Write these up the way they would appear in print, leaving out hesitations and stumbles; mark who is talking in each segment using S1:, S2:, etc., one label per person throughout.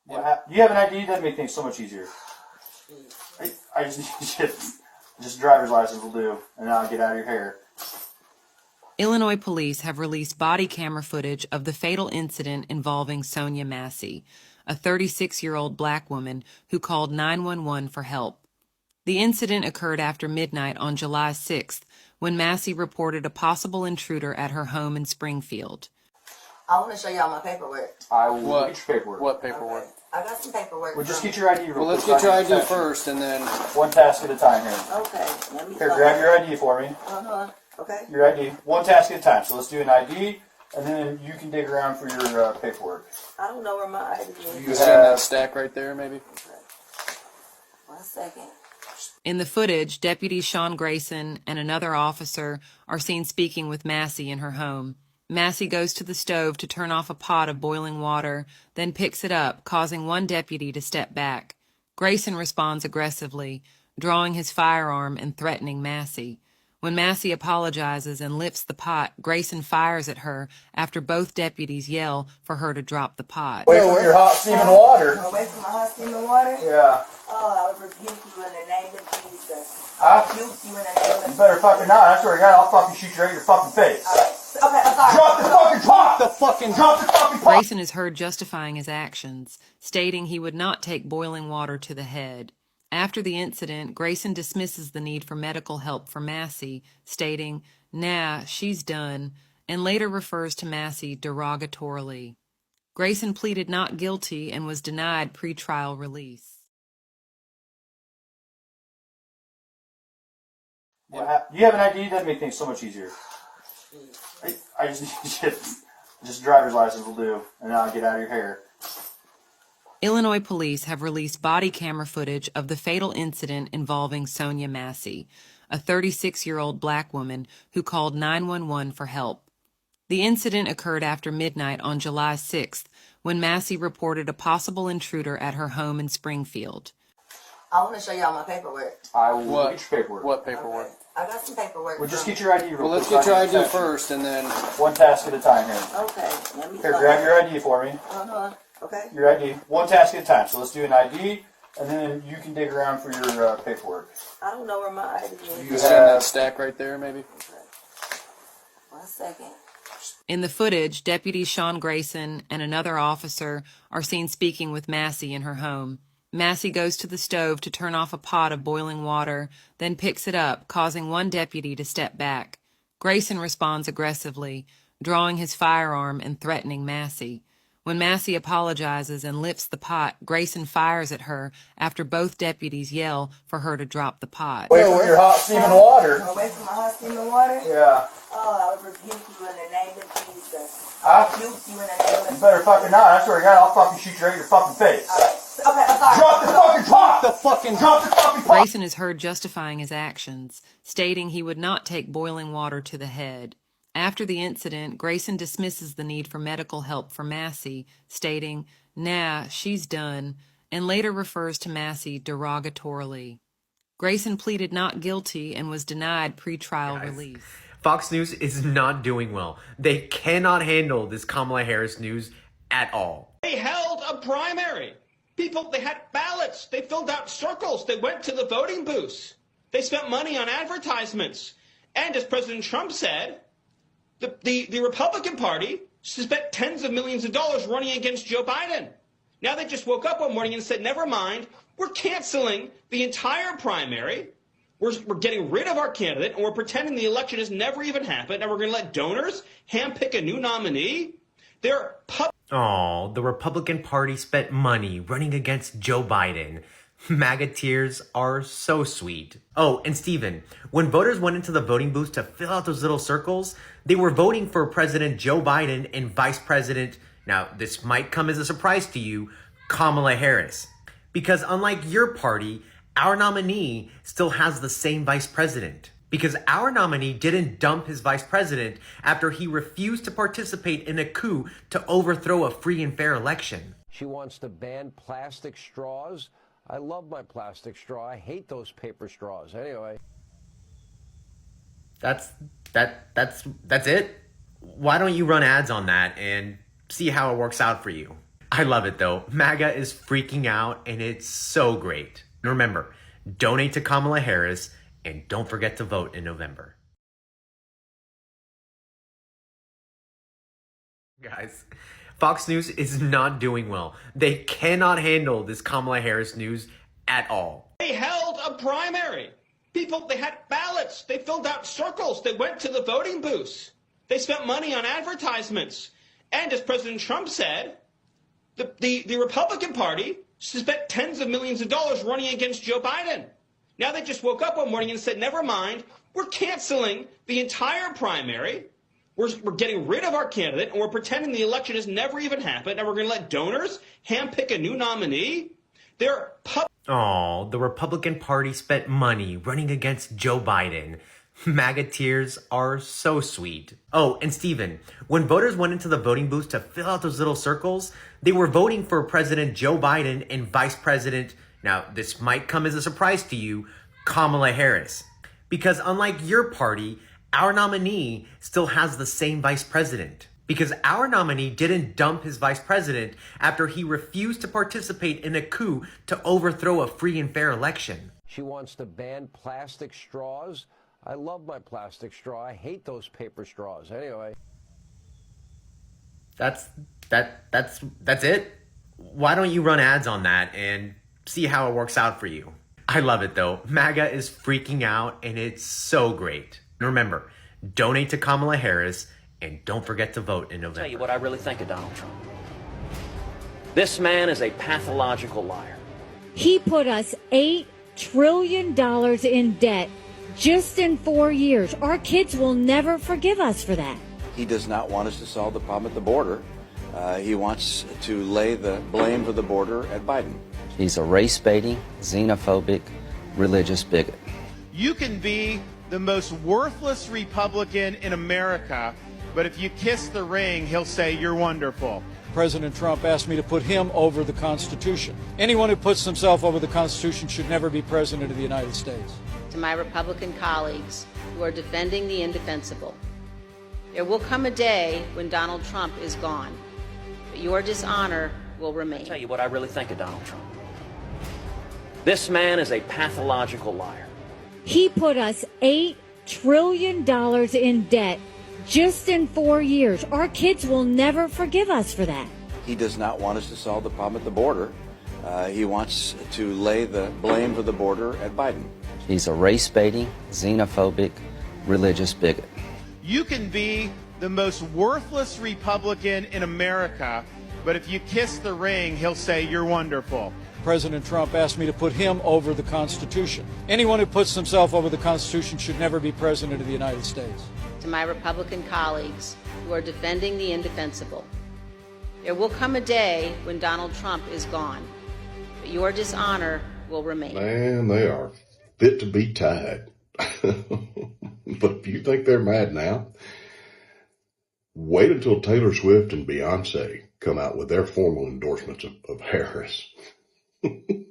S1: You have an ID? That'd make things so much easier. I just need shit. Just driver's license will do, and then I'll get out of your hair.
S2: Illinois police have released body camera footage of the fatal incident involving Sonya Massey, a 36-year-old black woman who called 911 for help. The incident occurred after midnight on July 6th, when Massey reported a possible intruder at her home in Springfield.
S3: I want to show y'all my paperwork.
S1: I will get your paperwork.
S4: What paperwork?
S3: Okay. I got some paperwork.
S1: Well, just get your ID real quick.
S4: Well, let's get your ID first, and then...
S1: One task at a time here.
S3: Okay. Let me
S1: Here, grab your ID for me.
S3: Okay.
S1: Your ID. One task at a time. So let's do an ID, and then you can dig around for your paperwork.
S3: I don't know where my ID is.
S4: You see that stack right there, maybe?
S3: Okay. 1 second.
S2: In the footage, Deputy Sean Grayson and another officer are seen speaking with Massey in her home. Massey goes to the stove to turn off a pot of boiling water, then picks it up, causing one deputy to step back. Grayson responds aggressively, drawing his firearm and threatening Massey. When Massey apologizes and lifts the pot, Grayson fires at her after both deputies yell for her to drop the pot.
S1: Away from your hot steaming water.
S3: Away from my hot steaming water?
S1: Yeah.
S3: Oh, I would rebuke you in the name of Jesus.
S1: Huh?
S3: Rebuke you in the name of Jesus.
S1: You better fucking not. I swear to God, I'll fucking shoot you right in your fucking face.
S3: Okay, I'm sorry.
S1: Drop the fucking pot! Drop the fucking pot!
S2: Grayson is heard justifying his actions, stating he would not take boiling water to the head. After the incident, Grayson dismisses the need for medical help for Massey, stating, "Nah, she's done," and later refers to Massey derogatorily. Grayson pleaded not guilty and was denied pretrial release.
S1: You have an ID? That'd make things so much easier. I just need shit. Just driver's license will do, and then I'll get out of your hair.
S2: Illinois police have released body camera footage of the fatal incident involving Sonya Massey, a 36-year-old black woman who called 911 for help. The incident occurred after midnight on July 6th, when Massey reported a possible intruder at her home in Springfield.
S3: I want to show y'all my paperwork.
S1: I will get your paperwork.
S4: What paperwork?
S3: Okay. I got some paperwork.
S1: Well, just get your ID real quick.
S4: Well, let's get your ID first, and then...
S1: One task at a time here.
S3: Okay. Let me
S1: Here, grab your ID for me.
S3: Okay.
S1: Your ID. One task at a time. So let's do an ID, and then you can dig around for your paperwork.
S3: I don't know where my ID is.
S4: You see that stack right there, maybe?
S3: Okay. 1 second.
S2: In the footage, Deputy Sean Grayson and another officer are seen speaking with Massey in her home. Massey goes to the stove to turn off a pot of boiling water, then picks it up, causing one deputy to step back. Grayson responds aggressively, drawing his firearm and threatening Massey. When Massey apologizes and lifts the pot, Grayson fires at her after both deputies yell for her to drop the pot.
S1: Away from your hot steaming water.
S3: Away from my hot steaming water?
S1: Yeah.
S3: Oh, I would rebuke you in the name of Jesus.
S1: Huh?
S3: Rebuke you in the name of Jesus.
S1: You better fucking not. I swear to God, I'll fucking shoot you right in your fucking face.
S3: Okay, I'm sorry.
S1: Drop the fucking pot! Drop the fucking pot!
S2: Grayson is heard justifying his actions, stating he would not take boiling water to the head. After the incident, Grayson dismisses the need for medical help for Massey, stating, "Nah, she's done," and later refers to Massey derogatorily. Grayson pleaded not guilty and was denied pretrial release.
S5: Fox News is not doing well. They cannot handle this Kamala Harris news at all.
S6: They held a primary. People, they had ballots. They filled out circles. They went to the voting booths. They spent money on advertisements. And as President Trump said, the Republican Party spent tens of millions of dollars running against Joe Biden. Now they just woke up one morning and said, never mind, we're canceling the entire primary. We're getting rid of our candidate, and we're pretending the election has never even happened, and we're going to let donors handpick a new nominee.
S5: Oh, the Republican Party spent money running against Joe Biden. MAGA tears are so sweet. Oh, and Steven, when voters went into the voting booths to fill out those little circles, they were voting for President Joe Biden and Vice President, now this might come as a surprise to you, Kamala Harris. Because unlike your party, our nominee still has the same vice president. Because our nominee didn't dump his vice president after he refused to participate in a coup to overthrow a free and fair election.
S7: She wants to ban plastic straws. I love my plastic straw. I hate those paper straws. Anyway.
S5: That's it? Why don't you run ads on that and see how it works out for you? I love it though. MAGA is freaking out and it's so great. And remember, donate to Kamala Harris and don't forget to vote in November. Guys, Fox News is not doing well. They cannot handle this Kamala Harris news at all.
S6: They held a primary. People, they had ballots. They filled out circles. They went to the voting booths. They spent money on advertisements. And as President Trump said, the Republican Party spent tens of millions of dollars running against Joe Biden. Now they just woke up one morning and said, never mind, we're canceling the entire primary. We're getting rid of our candidate, and we're pretending the election has never even happened, and we're going to let donors handpick a new nominee.
S5: Oh, the Republican Party spent money running against Joe Biden. MAGA tears are so sweet. Oh, and Steven, when voters went into the voting booths to fill out those little circles, they were voting for President Joe Biden and Vice President, now this might come as a surprise to you, Kamala Harris. Because unlike your party, our nominee still has the same vice president. Because our nominee didn't dump his vice president after he refused to participate in a coup to overthrow a free and fair election.
S7: She wants to ban plastic straws. I love my plastic straw. I hate those paper straws. Anyway.
S5: That's it? Why don't you run ads on that and see how it works out for you? I love it though. MAGA is freaking out and it's so great. And remember, donate to Kamala Harris and don't forget to vote in November.
S8: I'll tell you what I really think of Donald Trump. This man is a pathological liar.
S9: He put us $8 trillion in debt just in 4 years. Our kids will never forgive us for that.
S10: He does not want us to solve the problem at the border. He wants to lay the blame for the border at Biden.
S11: He's a race-baiting, xenophobic, religious bigot.
S12: You can be the most worthless Republican in America, but if you kiss the ring, he'll say you're wonderful.
S13: President Trump asked me to put him over the Constitution. Anyone who puts himself over the Constitution should never be president of the United States.
S14: To my Republican colleagues who are defending the indefensible, there will come a day when Donald Trump is gone, but your dishonor will remain.
S8: I'll tell you what I really think of Donald Trump. This man is a pathological liar.
S9: He put us $8 trillion in debt just in 4 years. Our kids will never forgive us for that.
S10: He does not want us to solve the problem at the border. He wants to lay the blame for the border at Biden.
S11: He's a race-baiting, xenophobic, religious bigot.
S12: You can be the most worthless Republican in America, but if you kiss the ring, he'll say you're wonderful.
S13: President Trump asked me to put him over the Constitution. Anyone who puts himself over the Constitution should never be president of the United States.
S14: To my Republican colleagues who are defending the indefensible, there will come a day when Donald Trump is gone, but your dishonor will remain.
S15: Man, they are fit to be tied. But if you think they're mad now, wait until Taylor Swift and Beyonce come out with their formal endorsements of Harris.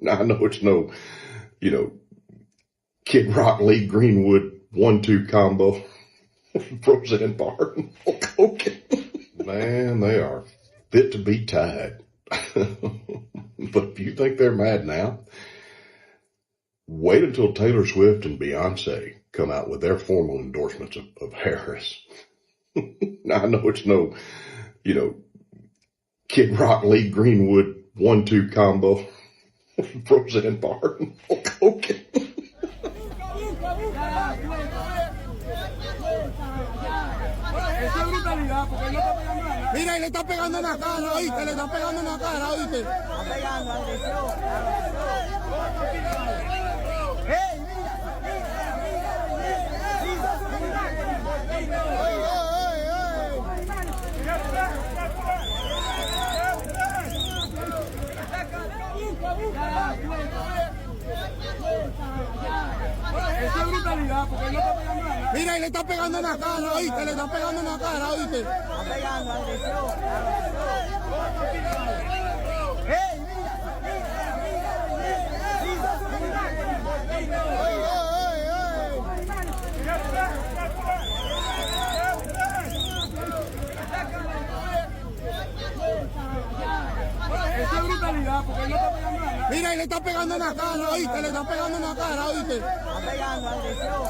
S15: Now, I know it's no, Kid Rock, Lee Greenwood 1-2 combo. Roseanne Barr. Okay. Man, they are fit to be tied. But if you think they're mad now, wait until Taylor Swift and Beyonce come out with their formal endorsements of Harris. Now, I know it's no, Kid Rock, Lee Greenwood 1-2 combo. Roseanne Barr. Okay.
S16: Mira, y le está pegando en la cara, oíste, le está pegando en la cara, oíste. Está pegando, agresión. ¡Hey, Mira, y le está pegando en la cara, oíste, le está pegando en la cara, oíste. Está pegando, agresión. ¡Hey, Mira, y le está pegando en la cara, oíste, le está pegando en la cara, oíste. Está pegando, agresión.